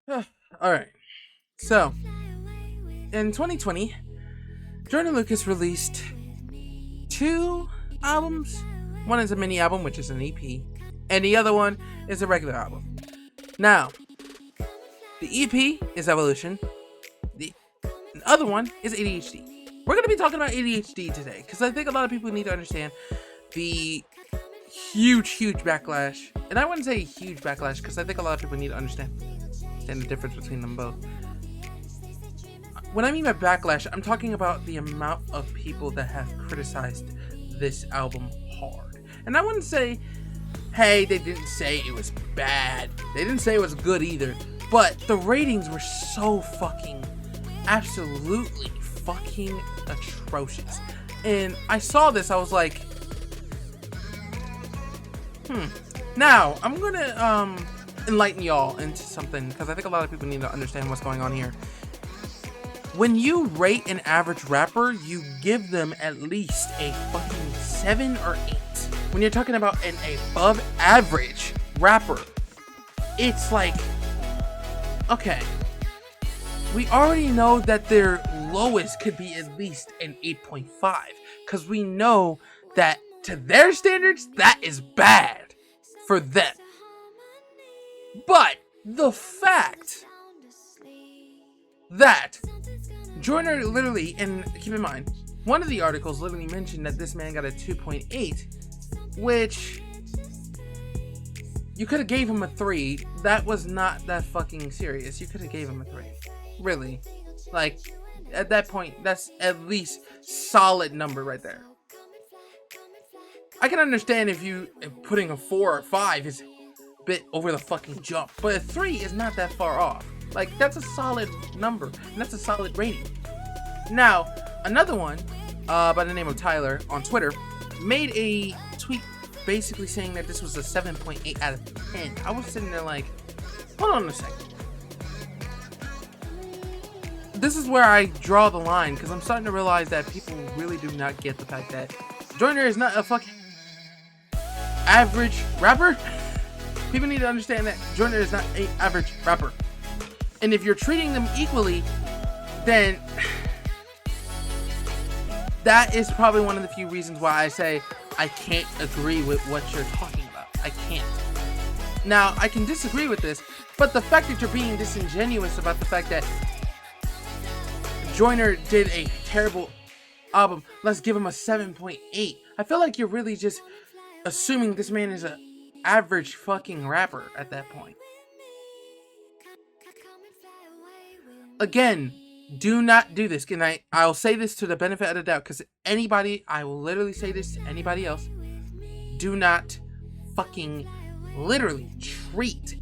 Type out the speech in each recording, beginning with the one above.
Alright, so in 2020, Joyner Lucas released two albums. One is a mini album, which is an EP, and the other one is a regular album. Now, the EP is Evolution, the other one is ADHD. We're going to be talking about ADHD today, because I think a lot of people need to understand the huge backlash. And I wouldn't say huge backlash, because I think a lot of people need to understand the difference between them both. When I mean by backlash, I'm talking about the amount of people that have criticized this album hard. And I wouldn't say, hey, they didn't say it was bad. They didn't say it was good either. But the ratings were so fucking, absolutely fucking atrocious. And I saw this, I was like, Now, I'm gonna enlighten y'all into something, because I think a lot of people need to understand what's going on here. When you rate an average rapper, you give them at least a fucking 7 or 8. When you're talking about an above average rapper, it's like, okay, we already know that their lowest could be at least an 8.5, because we know that to their standards, that is bad for them. But the fact that Joyner literally, and keep in mind, one of the articles literally mentioned that this man got a 2.8, which you could have gave him a 3. That was not that fucking serious. You could have gave him a 3. Really. Like, at that point, that's at least solid number right there. I can understand if putting a 4 or 5 is a bit over the fucking jump, but a 3 is not that far off. Like, that's a solid number, and that's a solid rating. Now, another one, by the name of Tyler, on Twitter, made a tweet basically saying that this was a 7.8 out of 10. I was sitting there like, hold on a second. This is where I draw the line, because I'm starting to realize that people really do not get the fact that Joyner is not a fucking average rapper. People need to understand that Joyner is not an average rapper. And if you're treating them equally, then that is probably one of the few reasons why I say I can't agree with what you're talking about. I can't. Now, I can disagree with this, but the fact that you're being disingenuous about the fact that Joyner did a terrible album, let's give him a 7.8. I feel like you're really just assuming this man is an average fucking rapper at that point. Again, do not do this. And I'll say this to the benefit of the doubt, because I will literally say this to anybody else. Do not fucking literally treat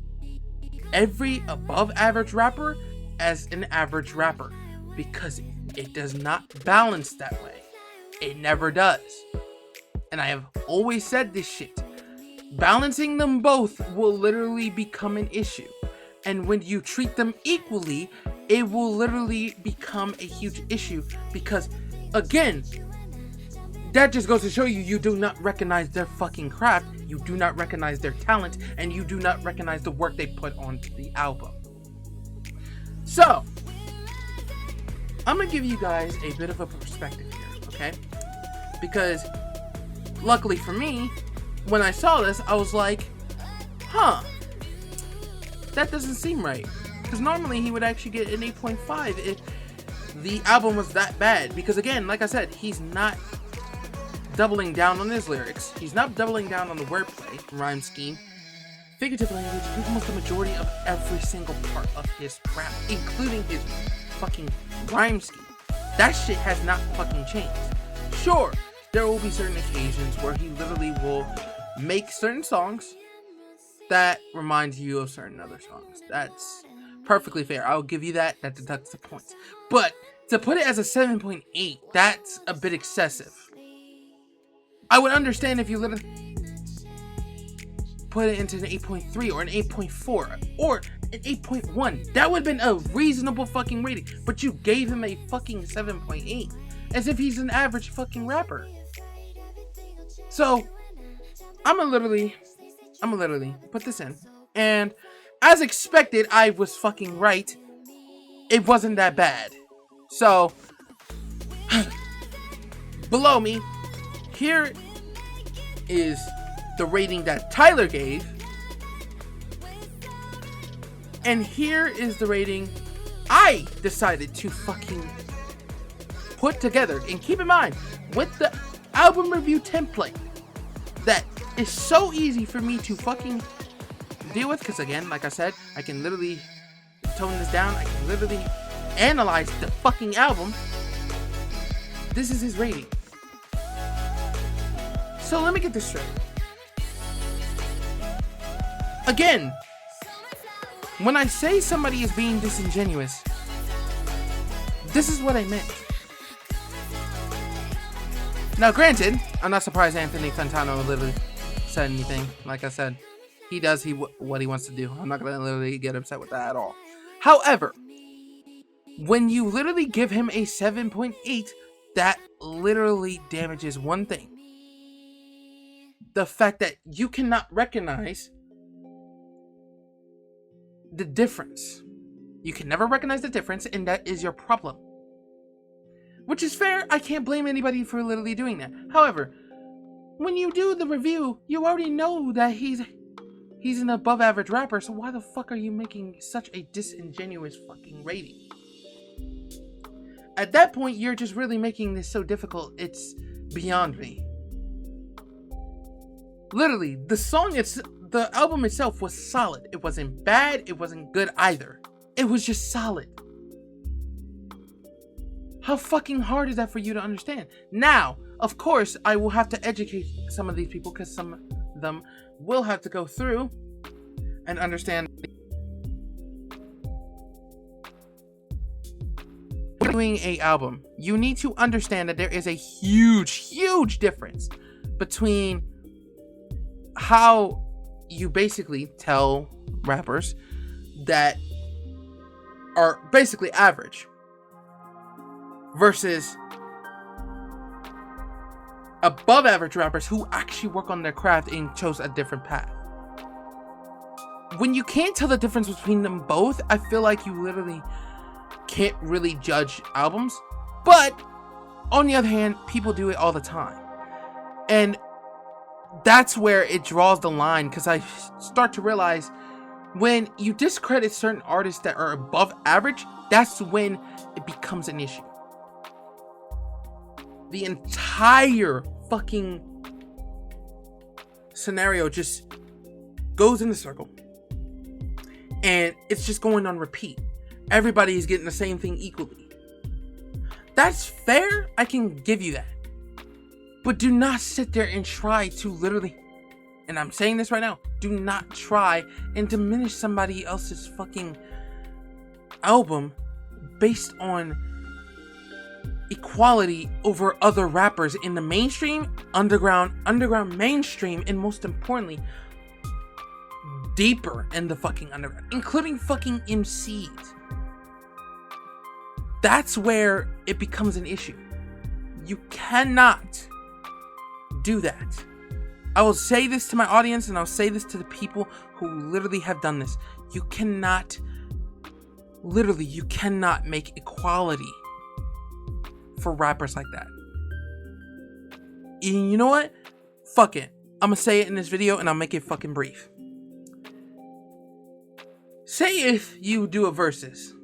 every above average rapper as an average rapper, because it does not balance that way. It never does. And I have always said this shit. Balancing them both will literally become an issue. And when you treat them equally, it will literally become a huge issue, because, again, that just goes to show you do not recognize their fucking craft, you do not recognize their talent, and you do not recognize the work they put onto the album. So, I'm gonna give you guys a bit of a perspective here, okay? Because, luckily for me, when I saw this, I was like, that doesn't seem right. Because normally he would actually get an 8.5 if the album was that bad. Because again, like I said, he's not doubling down on his lyrics. He's not doubling down on the wordplay, rhyme scheme, figurative language, and almost the majority of every single part of his rap, including his fucking rhyme scheme. That shit has not fucking changed. Sure, there will be certain occasions where he literally will make certain songs that reminds you of certain other songs. That's perfectly fair. I'll give you that. That deducts the points. But to put it as a 7.8, that's a bit excessive. I would understand if you literally put it into an 8.3 or an 8.4 or an 8.1. That would have been a reasonable fucking rating. But you gave him a fucking 7.8 as if he's an average fucking rapper. So I'm gonna literally put this in, and as expected, I was fucking right. It wasn't that bad. So, below me, here is the rating that Tyler gave. And here is the rating I decided to fucking put together. And keep in mind, with the album review template, that is so easy for me to fucking deal with. Because again, like I said, I can literally tone this down. I can literally analyze the fucking album. This is his rating. So let me get this straight. Again, when I say somebody is being disingenuous, this is what I meant. Now, granted, I'm not surprised Anthony Fantano literally said anything. Like I said, he does what he wants to do. I'm not going to literally get upset with that at all. However, when you literally give him a 7.8, that literally damages one thing. The fact that you cannot recognize the difference. You can never recognize the difference, and that is your problem. Which is fair. I can't blame anybody for literally doing that. However, when you do the review, you already know that he's an above average rapper, so why the fuck are you making such a disingenuous fucking rating? At that point, you're just really making this so difficult, it's beyond me. Literally, the album itself was solid. It wasn't bad, it wasn't good either. It was just solid. How fucking hard is that for you to understand? Now, of course, I will have to educate some of these people, because some of them will have to go through and understand. Doing an album, you need to understand that there is a huge difference between how you basically tell rappers that are basically average versus above average rappers who actually work on their craft and chose a different path. When you can't tell the difference between them both, I feel like you literally can't really judge albums. But on the other hand, people do it all the time. And that's where it draws the line, because I start to realize when you discredit certain artists that are above average, that's when it becomes an issue. The entire fucking scenario just goes in a circle. And it's just going on repeat. Everybody is getting the same thing equally. That's fair. I can give you that. But do not sit there and try to literally, and I'm saying this right now, do not try and diminish somebody else's fucking album based on equality over other rappers in the mainstream, underground, mainstream, and most importantly, deeper in the fucking underground, including fucking MCs. That's where it becomes an issue. You cannot do that. I will say this to my audience, and I'll say this to the people who literally have done this. You cannot make equality for rappers like that. And you know what? Fuck it. I'm gonna say it in this video, and I'll make it fucking brief. Say if you do a versus,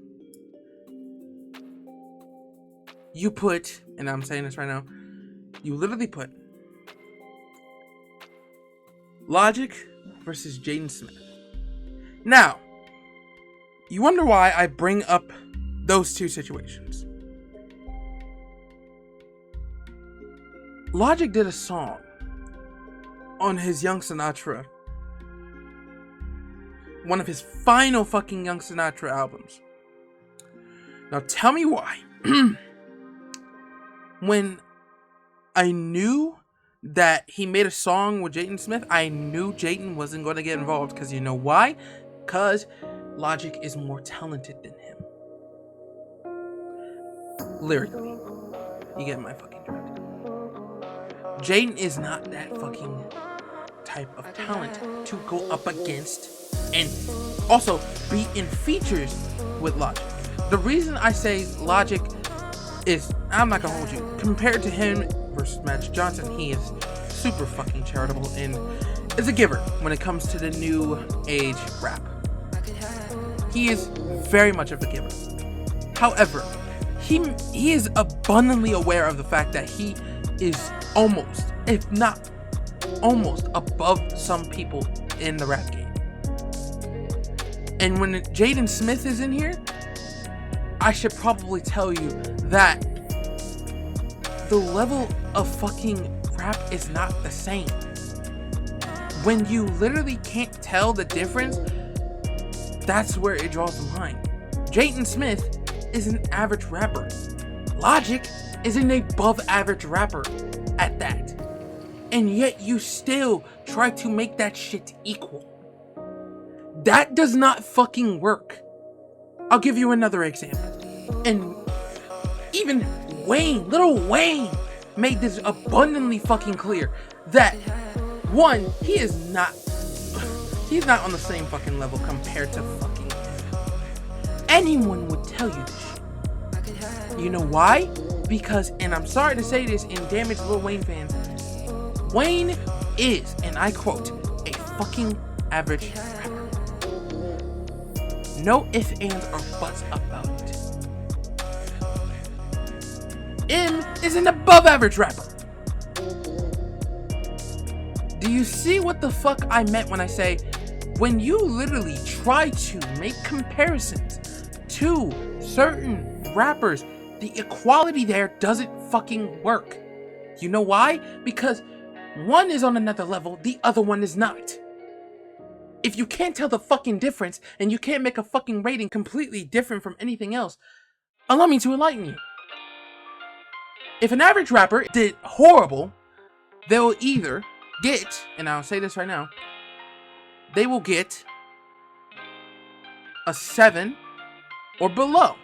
you put, and I'm saying this right now, you literally put Logic versus Jaden Smith. Now, you wonder why I bring up those two situations. Logic did a song on his Young Sinatra, one of his final fucking Young Sinatra albums. Now tell me why. When I knew that he made a song with Jaden Smith, I knew Jaden wasn't going to get involved. Because you know why? Because Logic is more talented than him. Lyrically. You get my fucking drift. Jaden is not that fucking type of talent to go up against and also be in features with Logic. The reason I say Logic is, I'm not gonna hold you, compared to him versus Magic Johnson, he is super fucking charitable and is a giver when it comes to the new age rap. He is very much of a giver. However, he is abundantly aware of the fact that he is almost, if not almost, above some people in the rap game. And when Jaden Smith is in here, I should probably tell you that the level of fucking rap is not the same. When you literally can't tell the difference, that's where it draws the line. Jaden Smith is an average rapper. Logic is an above average rapper at that. And yet you still try to make that shit equal. That does not fucking work. I'll give you another example. And even Lil Wayne made this abundantly fucking clear that one, he's not on the same fucking level compared to fucking anyone would tell you this shit. You know why? Because, and I'm sorry to say this, and damage Lil Wayne fans, Wayne is, and I quote, a fucking average rapper. No ifs, ands, or buts about it. M is an above average rapper. Do you see what the fuck I meant when I say, when you literally try to make comparisons to certain rappers, the equality there doesn't fucking work. You know why? Because one is on another level, the other one is not. If you can't tell the fucking difference, and you can't make a fucking rating completely different from anything else, allow me to enlighten you. If an average rapper did horrible, they'll either get, and I'll say this right now, they will get a 7 or below.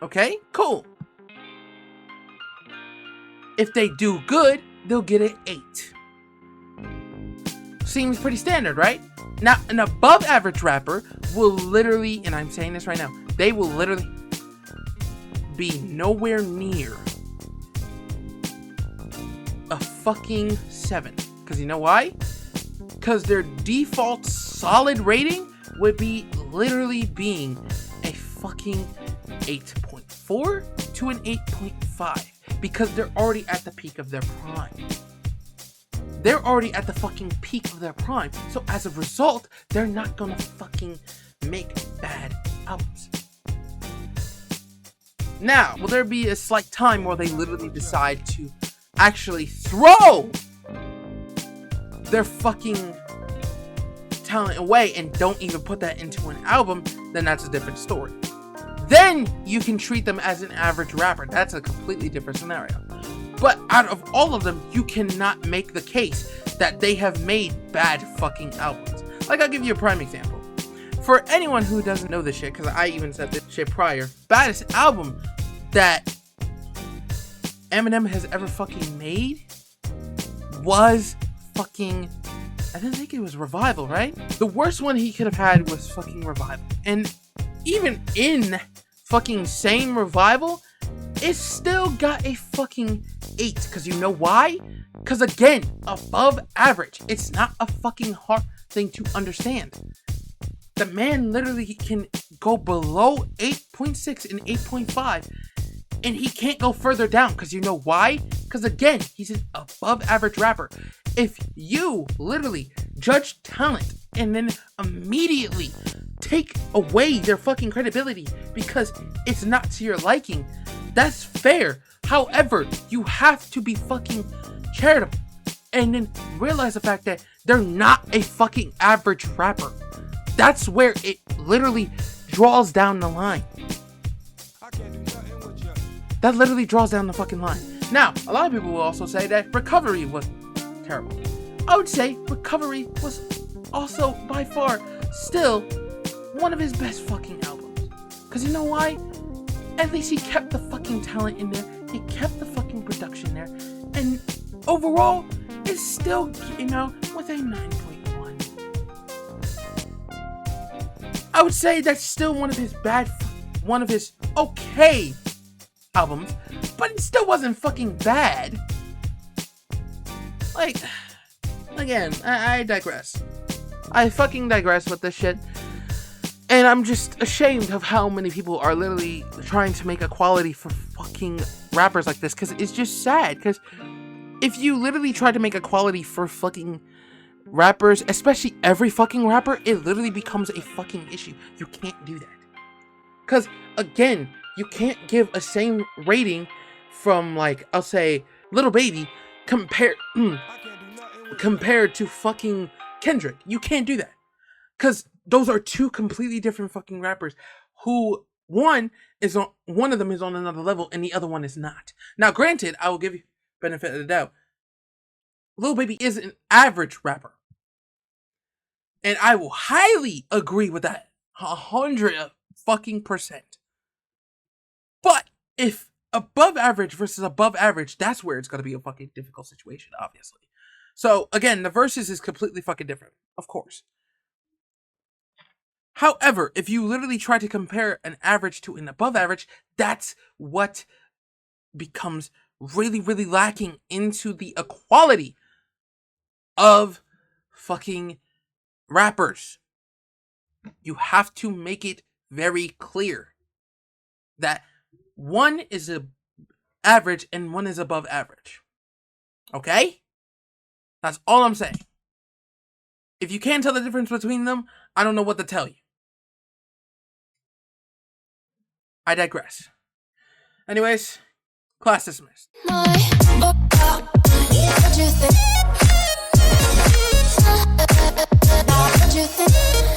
Okay? Cool. If they do good, they'll get an 8. Seems pretty standard, right? Now, an above average rapper will literally, and I'm saying this right now, they will literally be nowhere near a fucking 7. Because you know why? Because their default solid rating would be literally being a fucking 8.4 to an 8.5. Because they're already at the peak of their prime. They're already at the fucking peak of their prime. So as a result, they're not gonna fucking make bad albums. Now, will there be a slight time where they literally decide to actually throw their fucking talent away and don't even put that into an album? Then that's a different story. Then you can treat them as an average rapper. That's a completely different scenario. But out of all of them, you cannot make the case that they have made bad fucking albums. Like, I'll give you a prime example. For anyone who doesn't know this shit, because I even said this shit prior, baddest album that Eminem has ever fucking made was fucking, I didn't think it was Revival, right? The worst one he could have had was fucking Revival. And even in fucking same Revival, it still got a fucking 8. Because you know why? Because again, above average. It's not a fucking hard thing to understand. The man literally can go below 8.6 and 8.5. And he can't go further down. Because you know why? Because again, he's an above average rapper. If you literally judge talent and then immediately take away their fucking credibility because it's not to your liking, that's fair. However, you have to be fucking charitable and then realize the fact that they're not a fucking average rapper. That's where it literally draws down the line. That literally draws down the fucking line. Now, a lot of people will also say that Recovery was terrible. I would say Recovery was also by far still one of his best fucking albums. Because you know why? At least he kept the fucking talent in there. He kept the fucking production there. And overall, it's still, with a 9.1. I would say that's still one of his okay albums, but it still wasn't fucking bad. Like, again, I digress. I fucking digress with this shit. And I'm just ashamed of how many people are literally trying to make equality for fucking rappers like this, because it's just sad. Because if you literally try to make equality for fucking rappers, especially every fucking rapper, it literally becomes a fucking issue. You can't do that. Because, again, you can't give a same rating from, like, I'll say, Lil Baby compared to fucking Kendrick. You can't do that. Because those are two completely different fucking rappers who one of them is on another level and the other one is not. Now, granted, I will give you benefit of the doubt. Lil Baby is an average rapper. And I will highly agree with that. 100 fucking percent. But if above average versus above average, that's where it's going to be a fucking difficult situation, obviously. So, again, the verses is completely fucking different. Of course. However, if you literally try to compare an average to an above average, that's what becomes really, really lacking into the equality of fucking rappers. You have to make it very clear that one is average and one is above average. Okay? That's all I'm saying. If you can't tell the difference between them, I don't know what to tell you. I digress. Anyways, class dismissed. What you think?